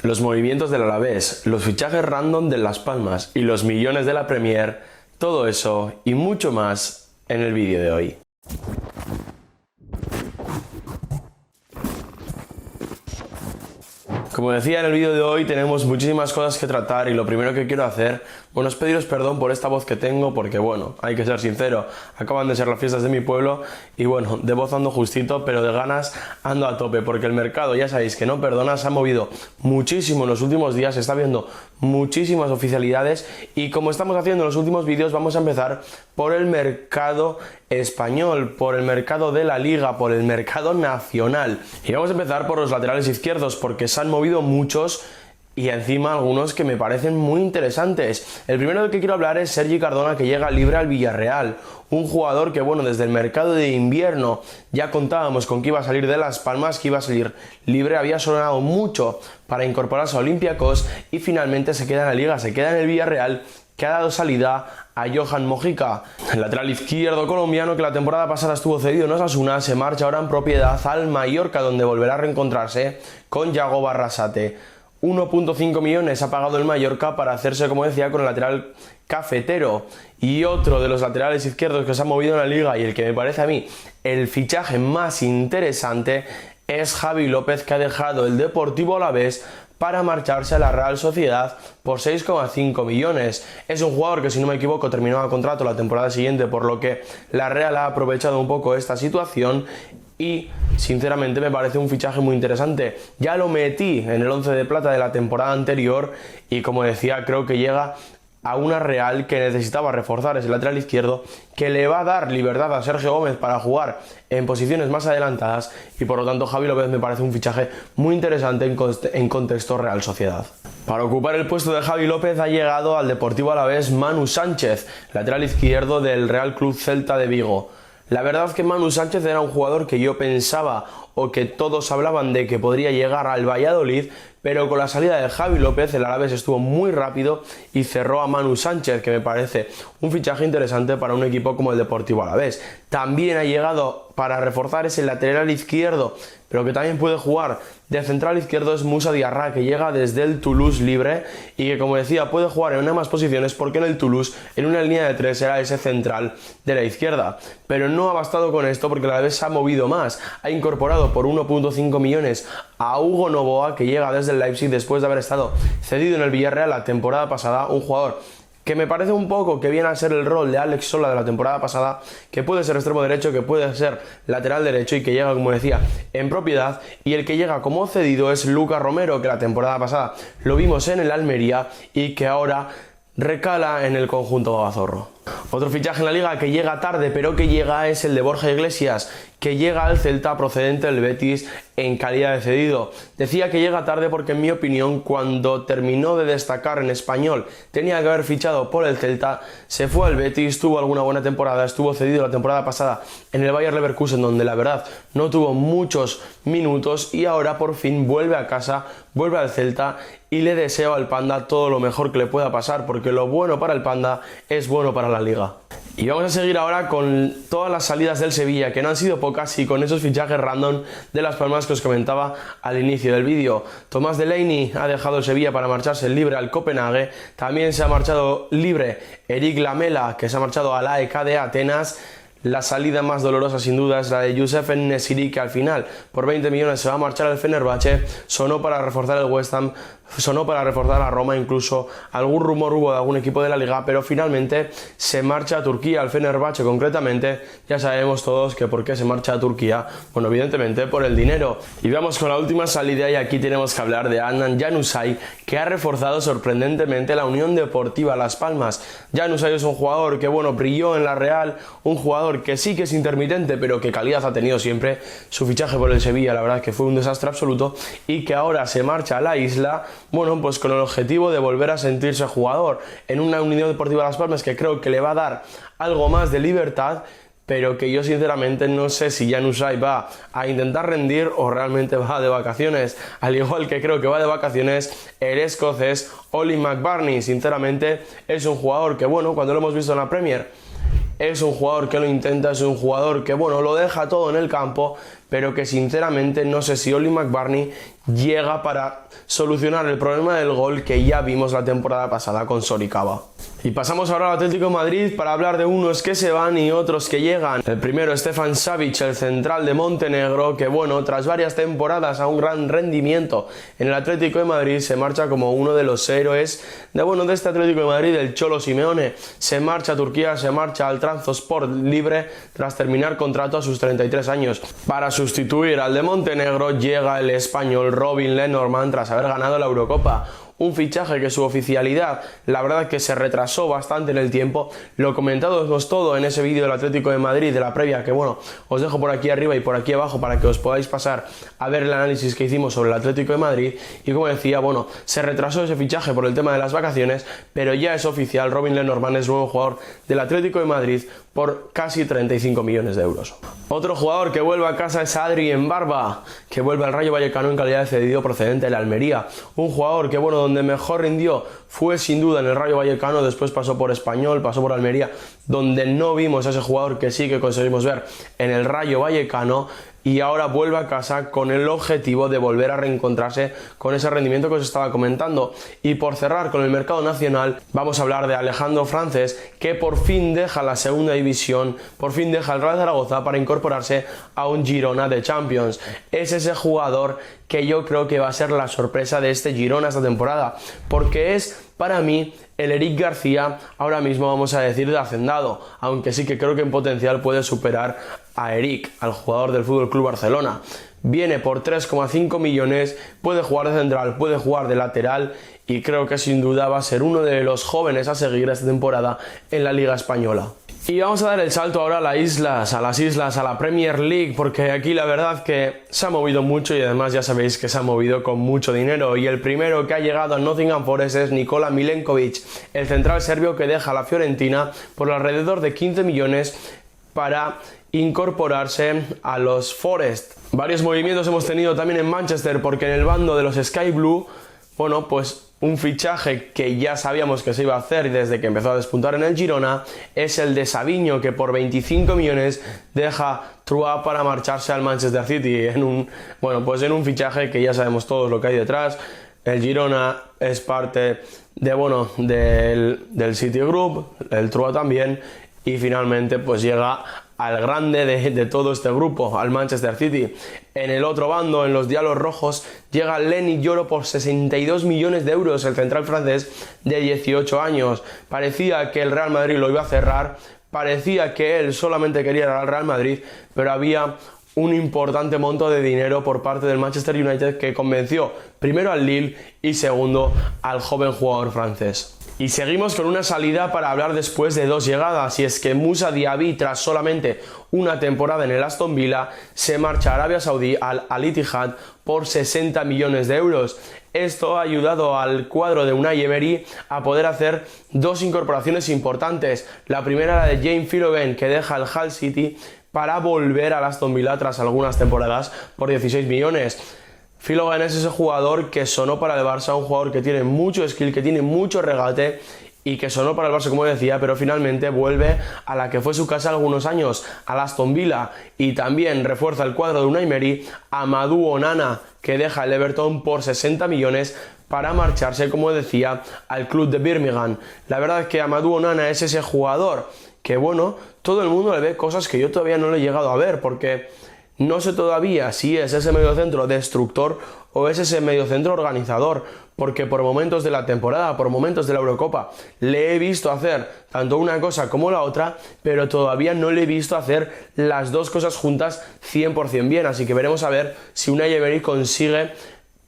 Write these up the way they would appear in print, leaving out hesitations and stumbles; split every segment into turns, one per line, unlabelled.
Los movimientos del Alavés, los fichajes random de Las Palmas y los millones de la Premier, todo eso y mucho más en el vídeo de hoy. Como decía en el vídeo de hoy, tenemos muchísimas cosas que tratar y lo primero que quiero hacer, bueno, es pediros perdón por esta voz que tengo porque, bueno, hay que ser sincero, acaban de ser las fiestas de mi pueblo y, bueno, de voz ando justito, pero de ganas ando a tope porque el mercado, ya sabéis que no perdona, se ha movido muchísimo en los últimos días, se está viendo muchísimas oficialidades y como estamos haciendo en los últimos vídeos, vamos a empezar por el mercado español, por el mercado de la Liga, por el mercado nacional. Y vamos a empezar por los laterales izquierdos porque se han movido muchos y encima algunos que me parecen muy interesantes. El primero del que quiero hablar es Sergi Cardona, que llega libre al Villarreal, un jugador que, bueno, desde el mercado de invierno ya contábamos con que iba a salir de Las Palmas, que iba a salir libre, había sonado mucho para incorporarse a Olympiacos y finalmente se queda en la Liga, se queda en el Villarreal, que ha dado salida a Johan Mojica, el lateral izquierdo colombiano que la temporada pasada estuvo cedido en Osasuna, se marcha ahora en propiedad al Mallorca, donde volverá a reencontrarse con Yago Barrasate. 1,5 millones ha pagado el Mallorca para hacerse, como decía, con el lateral cafetero. Y otro de los laterales izquierdos que se ha movido en la Liga y el que me parece a mí el fichaje más interesante es Javi López, que ha dejado el Deportivo Alavés para marcharse a la Real Sociedad por 6,5 millones. Es un jugador que, si no me equivoco, terminaba contrato la temporada siguiente, por lo que la Real ha aprovechado un poco esta situación y sinceramente me parece un fichaje muy interesante. Ya lo metí en el 11 de plata de la temporada anterior y, como decía, creo que llega a una Real que necesitaba reforzar ese lateral izquierdo, que le va a dar libertad a Sergio Gómez para jugar en posiciones más adelantadas y por lo tanto Javi López me parece un fichaje muy interesante en contexto Real Sociedad. Para ocupar el puesto de Javi López ha llegado al Deportivo Alavés Manu Sánchez, lateral izquierdo del Real Club Celta de Vigo. La verdad es que Manu Sánchez era un jugador que yo pensaba o que todos hablaban de que podría llegar al Valladolid, pero con la salida de Javi López el Alavés estuvo muy rápido y cerró a Manu Sánchez, que me parece un fichaje interesante para un equipo como el Deportivo Alavés. También ha llegado para reforzar ese lateral izquierdo, pero que también puede jugar de central izquierdo, es Moussa Diarra, que llega desde el Toulouse libre y que, como decía, puede jugar en ambas posiciones porque en el Toulouse, en una línea de tres, era ese central de la izquierda. Pero no ha bastado con esto porque el Alavés se ha movido más. Ha incorporado por 1,5 millones a Hugo Novoa, que llega desde el Leipzig después de haber estado cedido en el Villarreal la temporada pasada, un jugador que me parece un poco que viene a ser el rol de Alex Sola de la temporada pasada, que puede ser extremo derecho, que puede ser lateral derecho y que llega, como decía, en propiedad. Y el que llega como cedido es Lucas Romero, que la temporada pasada lo vimos en el Almería y que ahora recala en el conjunto babazorro. Otro fichaje en la Liga que llega tarde pero que llega es el de Borja Iglesias, que llega al Celta procedente del Betis en calidad de cedido. Decía que llega tarde porque, en mi opinión, cuando terminó de destacar en Español tenía que haber fichado por el Celta, se fue al Betis, tuvo alguna buena temporada, estuvo cedido la temporada pasada en el Bayer Leverkusen, donde la verdad no tuvo muchos minutos y ahora por fin vuelve a casa, vuelve al Celta y le deseo al Panda todo lo mejor que le pueda pasar, porque lo bueno para el Panda es bueno para la Liga. Y vamos a seguir ahora con todas las salidas del Sevilla, que no han sido pocas, y con esos fichajes random de Las Palmas que os comentaba al inicio del vídeo. Tomás Delaney ha dejado el Sevilla para marcharse libre al Copenhague. También se ha marchado libre Eric Lamela, que se ha marchado al AEK de Atenas. La salida más dolorosa sin duda es la de Youssef En-Nesyri, que al final por 20 millones se va a marchar al Fenerbahce. Sonó para reforzar el West Ham, sonó para reforzar a Roma, incluso algún rumor hubo de algún equipo de la Liga, pero finalmente se marcha a Turquía, al Fenerbahce concretamente. Ya sabemos todos que por qué se marcha a Turquía, bueno, evidentemente por el dinero. Y vamos con la última salida y aquí tenemos que hablar de Adnan Januzaj, que ha reforzado sorprendentemente la Unión Deportiva Las Palmas. Januzaj es un jugador que, bueno, brilló en la Real, un jugador que sí que es intermitente, pero que calidad ha tenido siempre. Su fichaje por el Sevilla, la verdad es que fue un desastre absoluto, y que ahora se marcha a la isla, bueno, pues con el objetivo de volver a sentirse jugador en una Unión Deportiva Las Palmas que creo que le va a dar algo más de libertad, pero que yo sinceramente no sé si Januzaj va a intentar rendir o realmente va de vacaciones, al igual que creo que va de vacaciones el escocés Oli McBurnie. Sinceramente es un jugador que, bueno, cuando lo hemos visto en la Premier, es un jugador que lo intenta, es un jugador que, bueno, lo deja todo en el campo, pero que sinceramente no sé si Oli McBurnie llega para solucionar el problema del gol que ya vimos la temporada pasada con Soricaba. Y pasamos ahora al Atlético de Madrid para hablar de unos que se van y otros que llegan. El primero, Stefan Savic, el central de Montenegro, que bueno, tras varias temporadas a un gran rendimiento en el Atlético de Madrid, se marcha como uno de los héroes de este Atlético de Madrid, el Cholo Simeone. Se marcha a Turquía, se marcha al Trabzonspor libre tras terminar contrato a sus 33 años. Para sustituir al de Montenegro llega el español Robin Lenormand tras haber ganado la Eurocopa. Un fichaje que su oficialidad, la verdad es que se retrasó bastante en el tiempo. Lo comentamos todo en ese vídeo del Atlético de Madrid, de la previa, que bueno, os dejo por aquí arriba y por aquí abajo para que os podáis pasar a ver el análisis que hicimos sobre el Atlético de Madrid. Y como decía, bueno, se retrasó ese fichaje por el tema de las vacaciones, pero ya es oficial, Robin Lenormand es nuevo jugador del Atlético de Madrid por casi 35 millones de euros. Otro jugador que vuelve a casa es Adrien Barba, que vuelve al Rayo Vallecano en calidad de cedido procedente de la Almería. Un jugador que bueno, donde mejor rindió fue sin duda en el Rayo Vallecano, después pasó por Español, pasó por Almería, donde no vimos a ese jugador que sí que conseguimos ver en el Rayo Vallecano, y ahora vuelve a casa con el objetivo de volver a reencontrarse con ese rendimiento que os estaba comentando. Y por cerrar con el mercado nacional, vamos a hablar de Alejandro Francés, que por fin deja la segunda división, por fin deja el Real Zaragoza para incorporarse a un Girona de Champions. Es ese jugador que yo creo que va a ser la sorpresa de este Girona esta temporada, porque es para mí el Eric García, ahora mismo vamos a decir de Hacendado, aunque sí que creo que en potencial puede superar a Eric, al jugador del FC Barcelona. Viene por 3,5 millones, puede jugar de central, puede jugar de lateral y creo que sin duda va a ser uno de los jóvenes a seguir esta temporada en la Liga Española. Y vamos a dar el salto ahora a las islas, a la Premier League, porque aquí la verdad que se ha movido mucho y además ya sabéis que se ha movido con mucho dinero. Y el primero que ha llegado a Nottingham Forest es Nikola Milenkovic, el central serbio que deja la Fiorentina por alrededor de 15 millones para incorporarse a los Forest. Varios movimientos hemos tenido también en Manchester, porque en el bando de los Sky Blue, bueno, pues un fichaje que ya sabíamos que se iba a hacer desde que empezó a despuntar en el Girona es el de Savinho, que por 25 millones deja Troyes para marcharse al Manchester City en un fichaje que ya sabemos todos lo que hay detrás. El Girona es parte del City Group, el Troyes también, y finalmente pues llega al grande de todo este grupo, al Manchester City. En el otro bando, en los Diablos Rojos, llega Lenny Yoro por 62 millones de euros, el central francés de 18 años. Parecía que el Real Madrid lo iba a cerrar, parecía que él solamente quería ir al Real Madrid, pero había un importante monto de dinero por parte del Manchester United que convenció primero al Lille y segundo al joven jugador francés. Y seguimos con una salida para hablar después de dos llegadas, y es que Moussa Diaby, tras solamente una temporada en el Aston Villa, se marcha a Arabia Saudí al Al-Ittihad por 60 millones de euros. Esto ha ayudado al cuadro de Unai Emery a poder hacer dos incorporaciones importantes. La primera, la de James Philogene, que deja el Hull City para volver al Aston Villa tras algunas temporadas por 16 millones. Philogene es ese jugador que sonó para el Barça, un jugador que tiene mucho skill, que tiene mucho regate y que sonó para el Barça, como decía, pero finalmente vuelve a la que fue su casa algunos años, al Aston Villa, y también refuerza el cuadro de Unai Emery a Amadou Onana, que deja el Everton por 60 millones para marcharse, como decía, al club de Birmingham. La verdad es que Amadou Onana es ese jugador que, bueno, todo el mundo le ve cosas que yo todavía no le he llegado a ver, porque no sé todavía si es ese mediocentro destructor o es ese mediocentro organizador, porque por momentos de la temporada, por momentos de la Eurocopa, le he visto hacer tanto una cosa como la otra, pero todavía no le he visto hacer las dos cosas juntas 100% bien, así que veremos a ver si Unai Emery consigue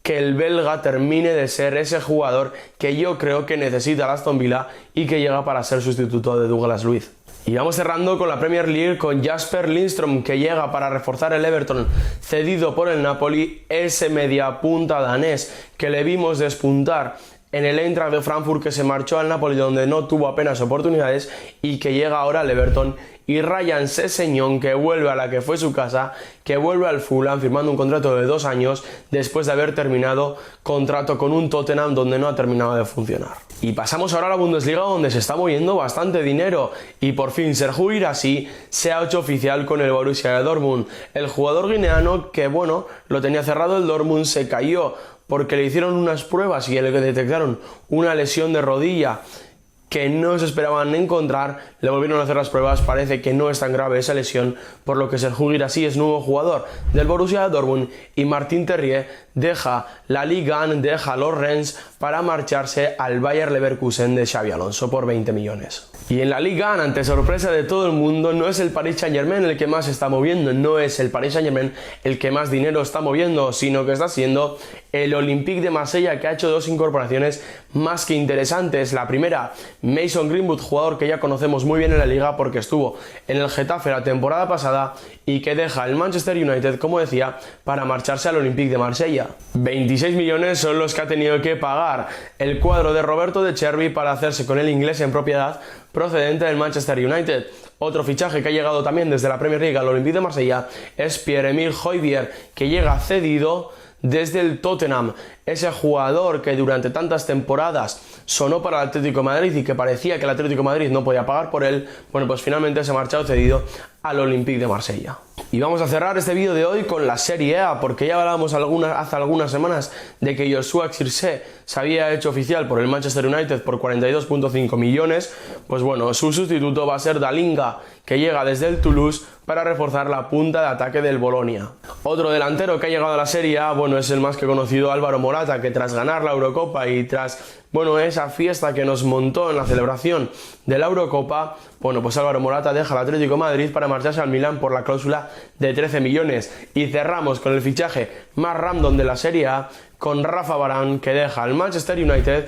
que el belga termine de ser ese jugador que yo creo que necesita el Aston Villa y que llega para ser sustituto de Douglas Luiz. Y vamos cerrando con la Premier League con Jasper Lindström, que llega para reforzar el Everton, cedido por el Napoli, ese mediapunta danés que le vimos despuntar en el Eintracht de Frankfurt, que se marchó al Napoli donde no tuvo apenas oportunidades y que llega ahora al Everton. Y Ryan Sessegnon, que vuelve a la que fue su casa, que vuelve al Fulham firmando un contrato de 2 años después de haber terminado contrato con un Tottenham donde no ha terminado de funcionar. Y pasamos ahora a la Bundesliga, donde se está moviendo bastante dinero y por fin Serhou Guirassy se ha hecho oficial con el Borussia de Dortmund. El jugador guineano que, bueno, lo tenía cerrado el Dortmund, se cayó porque le hicieron unas pruebas y le detectaron una lesión de rodilla que no se esperaban encontrar, le volvieron a hacer las pruebas, parece que no es tan grave esa lesión, por lo que Serhou Guirassy es nuevo jugador del Borussia de Dortmund y Martin Terrier deja la Liga 1, deja los Rennes para marcharse al Bayer Leverkusen de Xabi Alonso por 20 millones. Y en la Liga 1, ante sorpresa de todo el mundo, no es el Paris Saint-Germain el que más se está moviendo, no es el Paris Saint-Germain el que más dinero está moviendo, sino que está siendo el Olympique de Marsella, que ha hecho dos incorporaciones más que interesantes. La primera, Mason Greenwood, jugador que ya conocemos muy bien en la liga porque estuvo en el Getafe la temporada pasada y que deja el Manchester United, como decía, para marcharse al Olympique de Marsella. 26 millones son los que ha tenido que pagar el cuadro de Roberto De Zerbi para hacerse con el inglés en propiedad procedente del Manchester United. Otro fichaje que ha llegado también desde la Premier League al Olympique de Marsella es Pierre-Emile Højbjerg, que llega cedido desde el Tottenham, ese jugador que durante tantas temporadas sonó para el Atlético de Madrid y que parecía que el Atlético de Madrid no podía pagar por él, bueno, pues finalmente se ha marchado cedido al Olympique de Marsella. Y vamos a cerrar este vídeo de hoy con la Serie A, porque ya hablábamos hace algunas semanas de que Joshua Zirkzee se había hecho oficial por el Manchester United por 42,5 millones, pues bueno, su sustituto va a ser Dalinga, que llega desde el Toulouse para reforzar la punta de ataque del Bolonia. Otro delantero que ha llegado a la Serie A, bueno, es el más que conocido Álvaro Morata, que tras ganar la Eurocopa y tras, bueno, esa fiesta que nos montó en la celebración de la Eurocopa, bueno, pues Álvaro Morata deja el Atlético de Madrid para marcharse al Milán por la cláusula de 13 millones. Y cerramos con el fichaje más random de la Serie A, con Rafa Varane, que deja al Manchester United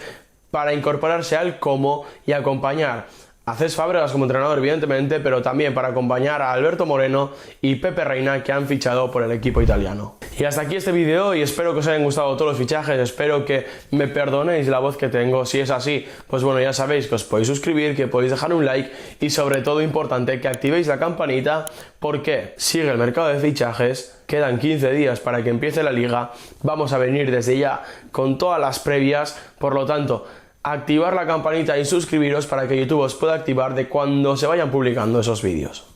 para incorporarse al Como y acompañar a Cesc Fàbregas como entrenador, evidentemente, pero también para acompañar a Alberto Moreno y Pepe Reina, que han fichado por el equipo italiano. Y hasta aquí este vídeo y espero que os hayan gustado todos los fichajes, espero que me perdonéis la voz que tengo. Si es así, pues bueno, ya sabéis que os podéis suscribir, que podéis dejar un like y sobre todo importante que activéis la campanita, porque sigue el mercado de fichajes, quedan 15 días para que empiece la liga, vamos a venir desde ya con todas las previas, por lo tanto, activar la campanita y suscribiros para que YouTube os pueda activar de cuando se vayan publicando esos vídeos.